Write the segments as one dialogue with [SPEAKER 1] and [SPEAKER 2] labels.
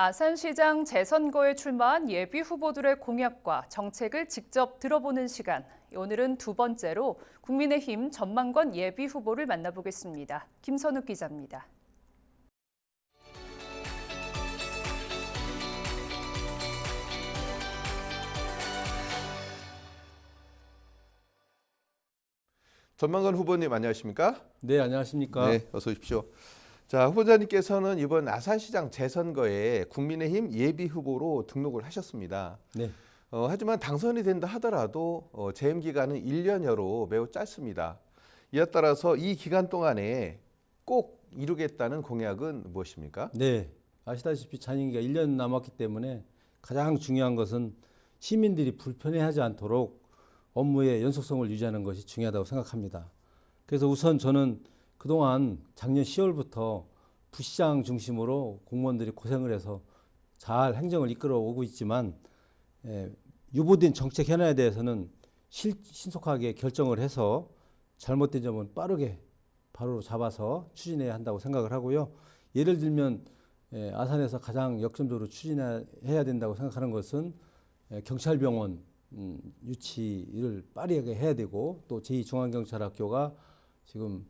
[SPEAKER 1] 아산시장 재선거에 출마한 예비 후보들의 공약과 정책을 직접 들어보는 시간. 오늘은 두 번째로 국민의힘 전망권 예비 후보를 만나보겠습니다. 김선욱 기자입니다.
[SPEAKER 2] 전망권 후보님 안녕하십니까?
[SPEAKER 3] 네, 안녕하십니까?
[SPEAKER 2] 네, 어서 오십시오. 자, 후보자님께서는 이번 아산시장 재선거에 국민의힘 예비 후보로 등록을 하셨습니다.
[SPEAKER 3] 네.
[SPEAKER 2] 하지만 당선이 된다 하더라도 재임 기간은 1년여로 매우 짧습니다. 이에 따라서 이 기간 동안에 꼭 이루겠다는 공약은 무엇입니까?
[SPEAKER 3] 네. 아시다시피 잔임기가 1년 남았기 때문에 가장 중요한 것은 시민들이 불편해하지 않도록 업무의 연속성을 유지하는 것이 중요하다고 생각합니다. 그래서 우선 저는 그동안 작년 10월부터 부시장 중심으로 공무원들이 고생을 해서 잘 행정을 이끌어 오고 있지만 유보된 정책 현안에 대해서는 신속하게 결정을 해서 잘못된 점은 빠르게 바로 잡아서 추진해야 한다고 생각을 하고요. 예를 들면 아산에서 가장 역점적으로 추진해야 된다고 생각하는 것은 경찰병원 유치를 빠르게 해야 되고 또 제2중앙경찰학교가 지금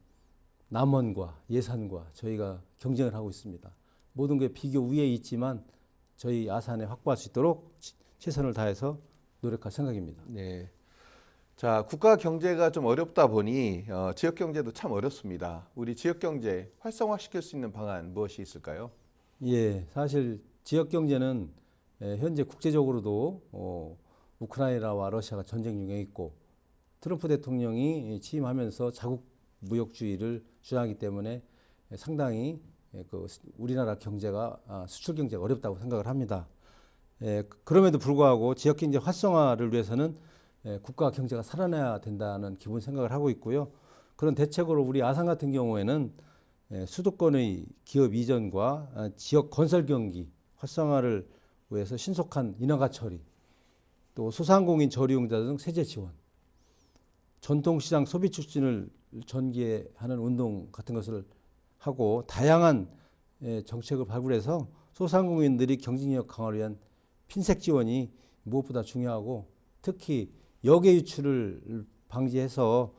[SPEAKER 3] 남원과 예산과 저희가 경쟁을 하고 있습니다. 모든 게 비교 우위에 있지만 저희 아산에 확보할 수 있도록 최선을 다해서 노력할 생각입니다.
[SPEAKER 2] 네. 자, 국가 경제가 좀 어렵다 보니 지역 경제도 참 어렵습니다. 우리 지역 경제 활성화시킬 수 있는 방안 무엇이 있을까요?
[SPEAKER 3] 예, 사실 지역 경제는 현재 국제적으로도 우크라이나와 러시아가 전쟁 중에 있고 트럼프 대통령이 취임하면서 자국 무역주의를 주장하기 때문에 상당히 우리나라 경제가 수출 경제가 어렵다고 생각을 합니다. 그럼에도 불구하고 지역 경제 활성화를 위해서는 국가 경제가 살아나야 된다는 기본 생각을 하고 있고요. 그런 대책으로 우리 아산 같은 경우에는 수도권의 기업 이전과 지역 건설 경기 활성화를 위해서 신속한 인허가 처리, 또 소상공인 저리용자 등 세제 지원, 전통시장 소비 촉진을 전개하는 운동 같은 것을 하고 다양한 정책을 발굴해서 소상공인들이 경쟁력 강화를 위한 핀셋 지원이 무엇보다 중요하고 특히 역외 유출을 방지해서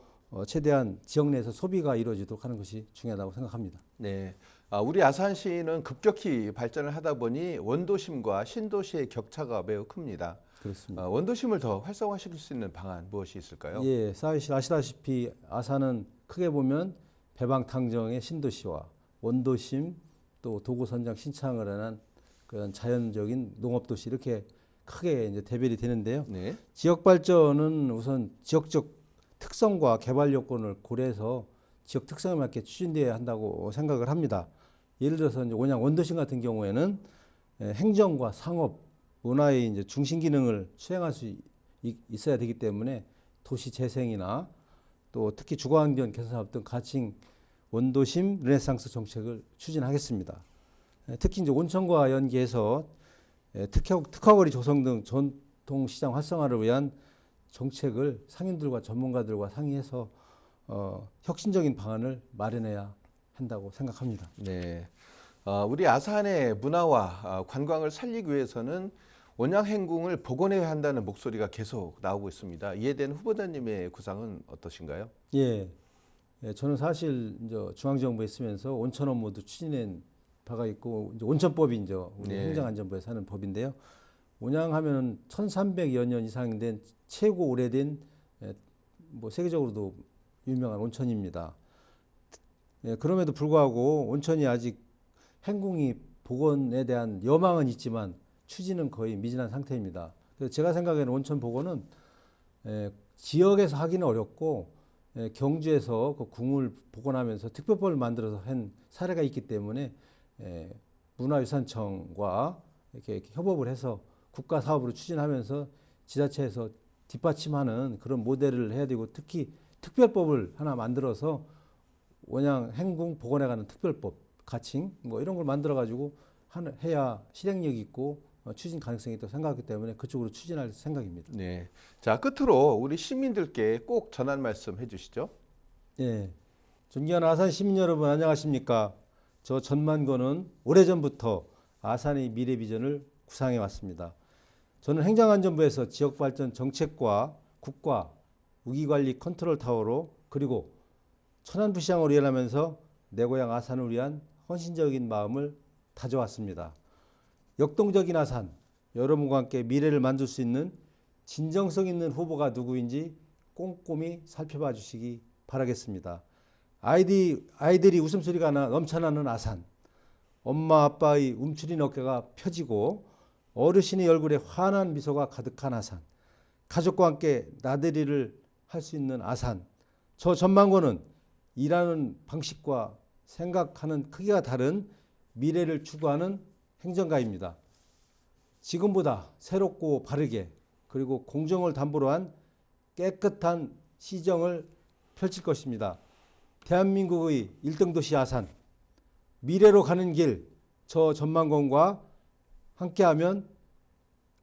[SPEAKER 3] 최대한 지역 내에서 소비가 이루어지도록 하는 것이 중요하다고 생각합니다.
[SPEAKER 2] 네. 우리 아산시는 급격히 발전을 하다 보니 원도심과 신도시의 격차가 매우 큽니다.
[SPEAKER 3] 그렇습니다.
[SPEAKER 2] 원도심을 더 활성화시킬 수 있는 방안 무엇이 있을까요?
[SPEAKER 3] 예, 사실 아시다시피 아산은 크게 보면 배방탕정의 신도시와 원도심 또 도구선장 신창을 하는 그런 자연적인 농업도시 이렇게 크게 이제 대별이 되는데요.
[SPEAKER 2] 네.
[SPEAKER 3] 지역 발전은 우선 지역적 특성과 개발 요건을 고려해서 지역 특성에 맞게 추진되어야 한다고 생각을 합니다. 예를 들어서 이제 원양 원도심 같은 경우에는 행정과 상업, 문화의 이제 중심 기능을 수행할 수 있어야 되기 때문에 도시 재생이나 또 특히 주거환경 개선 사업 등 가칭 원도심 르네상스 정책을 추진하겠습니다. 특히 이제 온천과 연계해서 특화거리 조성 등 전통시장 활성화를 위한 정책을 상인들과 전문가들과 상의해서 혁신적인 방안을 마련해야 한다고 생각합니다.
[SPEAKER 2] 네. 우리 아산의 문화와 관광을 살리기 위해서는 원양행궁을 복원해야 한다는 목소리가 계속 나오고 있습니다. 이에 대한 후보자님의 구상은 어떠신가요?
[SPEAKER 3] 예, 저는 사실 이제 중앙정부에 있으면서 온천 업무도 추진한 바가 있고 이제 온천법이 이제 우리
[SPEAKER 2] 네.
[SPEAKER 3] 행정안전부에서 하는 법인데요. 원양하면은 1300여 년 이상 된 최고 오래된 뭐 세계적으로도 유명한 온천입니다. 그럼에도 불구하고 온천이 아직 행궁이 복원에 대한 여망은 있지만 추진은 거의 미진한 상태입니다. 그래서 제가 생각에는 온천 복원은 지역에서 하기는 어렵고 경주에서 그 궁을 복원하면서 특별법을 만들어서 한 사례가 있기 때문에 문화유산청과 이렇게 협업을 해서 국가 사업으로 추진하면서 지자체에서 뒷받침하는 그런 모델을 해야 되고 특히 특별법을 하나 만들어서 원양 행궁 복원해가는 특별법, 가칭 뭐 이런 걸 만들어 가지고 해야 실행력 있고 추진 가능성이 있다고 생각하기 때문에 그쪽으로 추진할 생각입니다.
[SPEAKER 2] 네. 자, 끝으로 우리 시민들께 꼭 전한 말씀 해주시죠.
[SPEAKER 3] 예. 존경하는 아산 시민 여러분 안녕하십니까? 저 전만권은 오래전부터 아산의 미래 비전을 구상해 왔습니다. 저는 행정안전부에서 지역발전 정책과 국가 위기관리 컨트롤 타워로 그리고 천안부시장으로 일하면서 내 고향 아산을 위한 헌신적인 마음을 다져왔습니다. 역동적인 아산, 여러분과 함께 미래를 만들 수 있는 진정성 있는 후보가 누구인지 꼼꼼히 살펴봐 주시기 바라겠습니다. 아이들이 웃음소리가 넘쳐나는 아산, 엄마 아빠의 움츠린 어깨가 펴지고 어르신의 얼굴에 환한 미소가 가득한 아산, 가족과 함께 나들이를 할 수 있는 아산. 저 전망고는 일하는 방식과 생각하는 크기가 다른 미래를 추구하는 행정가입니다. 지금보다 새롭고 바르게 그리고 공정을 담보로 한 깨끗한 시정을 펼칠 것입니다. 대한민국의 1등 도시 아산, 미래로 가는 길, 저 전망권과 함께하면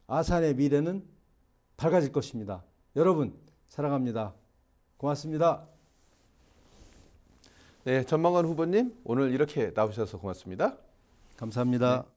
[SPEAKER 3] 아산의 미래는 밝아질 것입니다. 여러분 사랑합니다. 고맙습니다.
[SPEAKER 2] 네, 전망관 후보님 오늘 이렇게 나오셔서 고맙습니다.
[SPEAKER 3] 감사합니다.
[SPEAKER 2] 네.